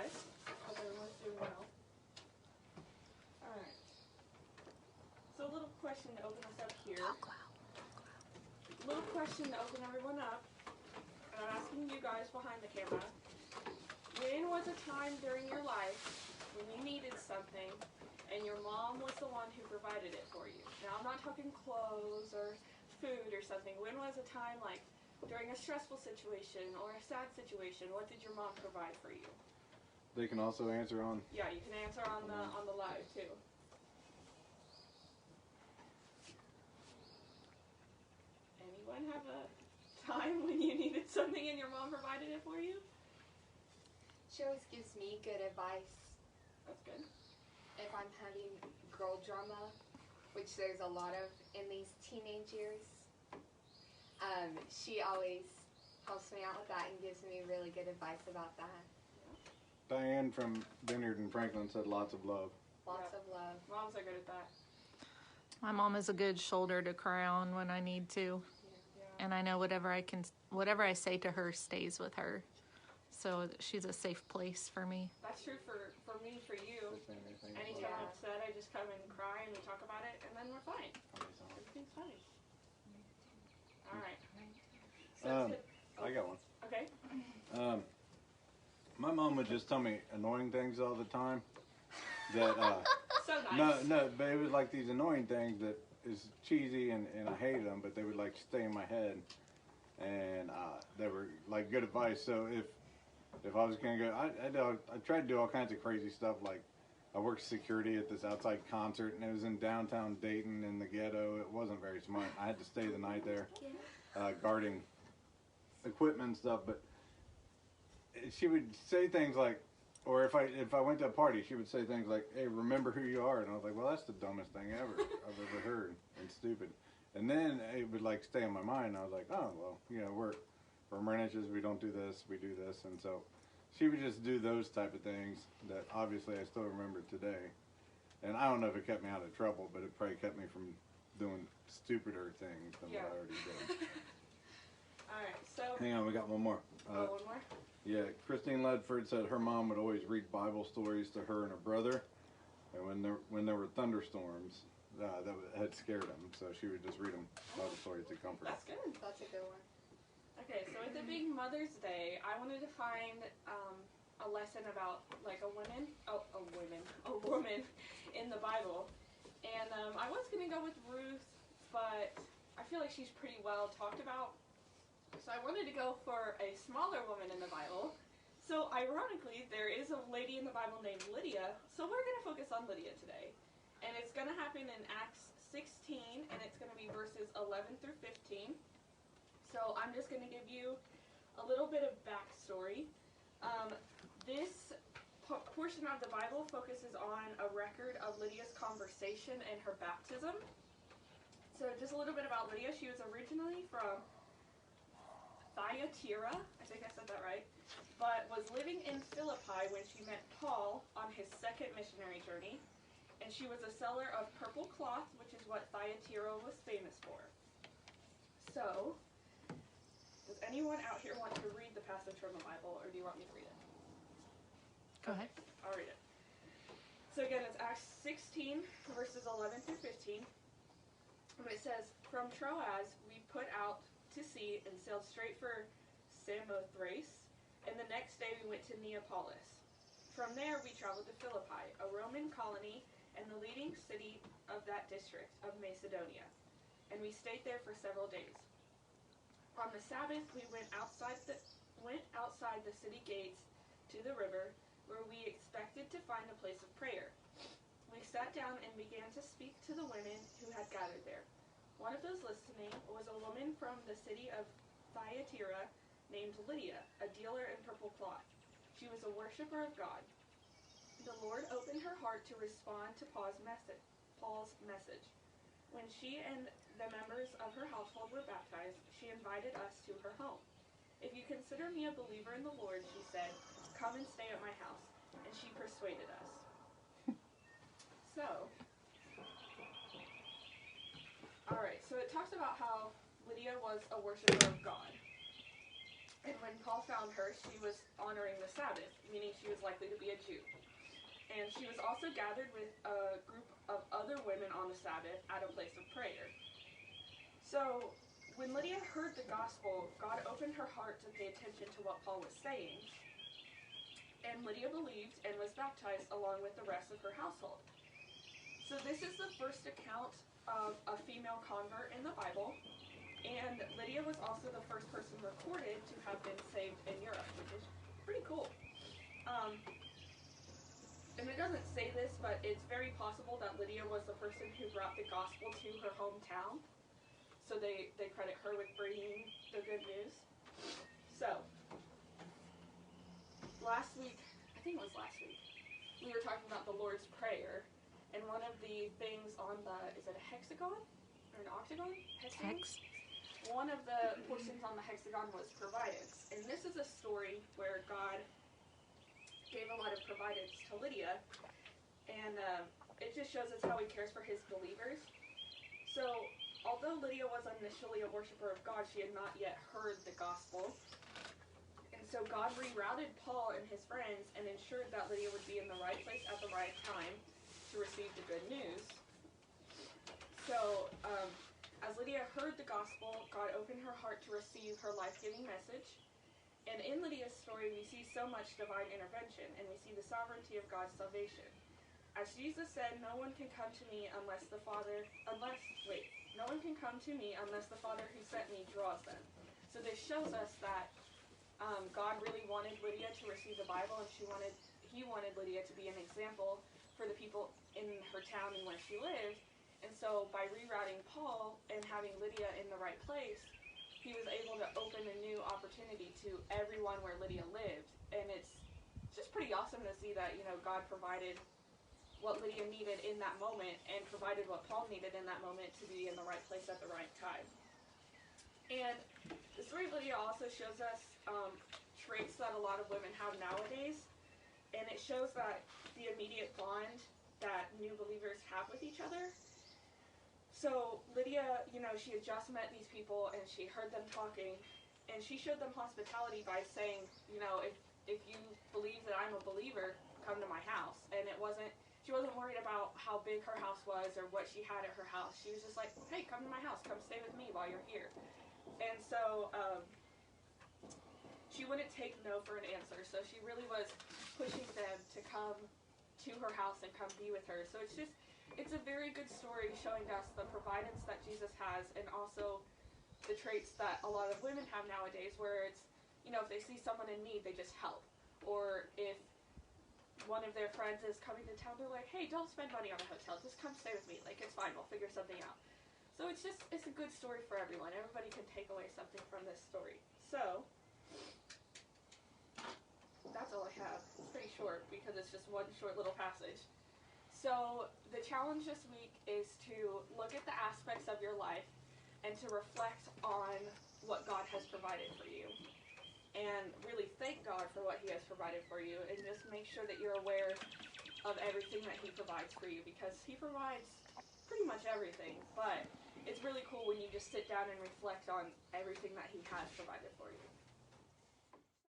guys? Hope everyone's doing well. Alright. So a little question to open us up here. Little question to open everyone up. And I'm asking you guys behind the camera. When was a time during your life when you needed something and your mom was the one who provided it for you? Now I'm not talking clothes or food or something. When was a time like during a stressful situation or a sad situation, what did your mom provide for you? They can also answer on... Yeah, you can answer on the live too. Anyone have a time when you needed something and your mom provided it for you? She always gives me good advice. That's good. If I'm having girl drama, which there's a lot of in these teenage years, she always helps me out with that and gives me really good advice about that. Diane from Vineyard and Franklin said lots of love. Lots of love. Moms are good at that. My mom is a good shoulder to cry on when I need to. Yeah. And I know whatever I say to her stays with her. So she's a safe place for me. That's true for me, for you. Anytime I'm upset, I just come and cry and we talk about it and then we're fine. Everything's fine. Alright. I got one. Okay. My mom would just tell me annoying things all the time. That So nice. no, but it was like these annoying things that is cheesy and I hated them, but they would like stay in my head, and they were like good advice. So if I was gonna go, I tried to do all kinds of crazy stuff. Like I worked security at this outside concert, and it was in downtown Dayton in the ghetto. It wasn't very smart. I had to stay the night there, guarding equipment and stuff. But she would say things like, or if I went to a party, she would say things like, "Hey, remember who you are." And I was like, "Well, that's the dumbest thing ever I've ever heard, and stupid." And then it would like stay in my mind. I was like, "Oh, well, you know, we're Marinishers, we don't do this, we do this." And so she would just do those type of things that obviously I still remember today. And I don't know if it kept me out of trouble, but it probably kept me from doing stupider things than what I already did. Alright, so... Hang on, we got one more. one more? Yeah, Christine Ledford said her mom would always read Bible stories to her and her brother. And when there were thunderstorms, that had scared them. So she would just read them Bible stories to comfort them. That's good. That's a good one. Okay, so with it being Mother's Day, I wanted to find a lesson about like a woman in the Bible. And I was going to go with Ruth, but I feel like she's pretty well talked about. So I wanted to go for a smaller woman in the Bible. So ironically, there is a lady in the Bible named Lydia. So we're going to focus on Lydia today. And it's going to happen in Acts 16, and it's going to be verses 11 through 15. So I'm just going to give you a little bit of backstory. This portion of the Bible focuses on a record of Lydia's conversation and her baptism. So just a little bit about Lydia. She was originally from Thyatira, I think I said that right, but was living in Philippi when she met Paul on his second missionary journey. And she was a seller of purple cloth, which is what Thyatira was famous for. So... does anyone out here want to read the passage from the Bible, or do you want me to read it? Go ahead. I'll read it. So again, it's Acts 16, verses 11 through 15. And it says, "From Troas we put out to sea and sailed straight for Samothrace, and the next day we went to Neapolis. From there we traveled to Philippi, a Roman colony and the leading city of that district of Macedonia, and we stayed there for several days. On the Sabbath, we went outside the city gates to the river, where we expected to find a place of prayer. We sat down and began to speak to the women who had gathered there. One of those listening was a woman from the city of Thyatira named Lydia, a dealer in purple cloth. She was a worshiper of God. The Lord opened her heart to respond to Paul's message. When she and the members of her household were baptized, she invited us to her home. 'If you consider me a believer in the Lord,' she said, 'come and stay at my house.' And she persuaded us." So, alright, so it talks about how Lydia was a worshiper of God. And when Paul found her, she was honoring the Sabbath, meaning she was likely to be a Jew. And she was also gathered with a group of other women on the Sabbath at a place of prayer. So when Lydia heard the gospel, God opened her heart to pay attention to what Paul was saying. And Lydia believed and was baptized along with the rest of her household. So this is the first account of a female convert in the Bible. And Lydia was also the first person recorded to have been saved in Europe, which is pretty cool. And it doesn't say this, but it's very possible that Lydia was the person who brought the gospel to her hometown. So they credit her with bringing the good news. So, last week, I think it was last week, we were talking about the Lord's Prayer. And one of the things on the, is it a hexagon? Or an octagon? Hexagon? Hex. One of the portions on the hexagon was providence. And this is a story where God gave a lot of providence to Lydia. And it just shows us how he cares for his believers. So, although Lydia was initially a worshiper of God, she had not yet heard the gospel. And so God rerouted Paul and his friends and ensured that Lydia would be in the right place at the right time to receive the good news. So, as Lydia heard the gospel, God opened her heart to receive her life-giving message. And in Lydia's story, we see so much divine intervention, and we see the sovereignty of God's salvation. As Jesus said, no one can come to me unless the Father who sent me draws them. So this shows us that God really wanted Lydia to receive the Bible, and he wanted Lydia to be an example for the people in her town and where she lived. And so by rerouting Paul and having Lydia in the right place, he was able to open a new opportunity to everyone where Lydia lived. And it's just pretty awesome to see that, God provided what Lydia needed in that moment and provided what Paul needed in that moment to be in the right place at the right time. And the story of Lydia also shows us traits that a lot of women have nowadays. And it shows that the immediate bond that new believers have with each other. So Lydia, she had just met these people and she heard them talking, and she showed them hospitality by saying, if you believe that I'm a believer, come to my house. And she wasn't worried about how big her house was or what she had at her house. She was just like, hey, come to my house, come stay with me while you're here. And so she wouldn't take no for an answer. So she really was pushing them to come to her house and come be with her. So it's a very good story showing us the providence that Jesus has, and also the traits that a lot of women have nowadays, where it's, if they see someone in need, they just help. Or if one of their friends is coming to town, they're like, hey, don't spend money on a hotel, just come stay with me. Like, it's fine, we'll figure something out. So it's a good story for everyone. Everybody can take away something from this story. So, that's all I have. It's pretty short because it's just one short little passage. So the challenge this week is to look at the aspects of your life and to reflect on what God has provided for you. And really thank God for what he has provided for you, and just make sure that you're aware of everything that he provides for you, because he provides pretty much everything. But it's really cool when you just sit down and reflect on everything that he has provided for you.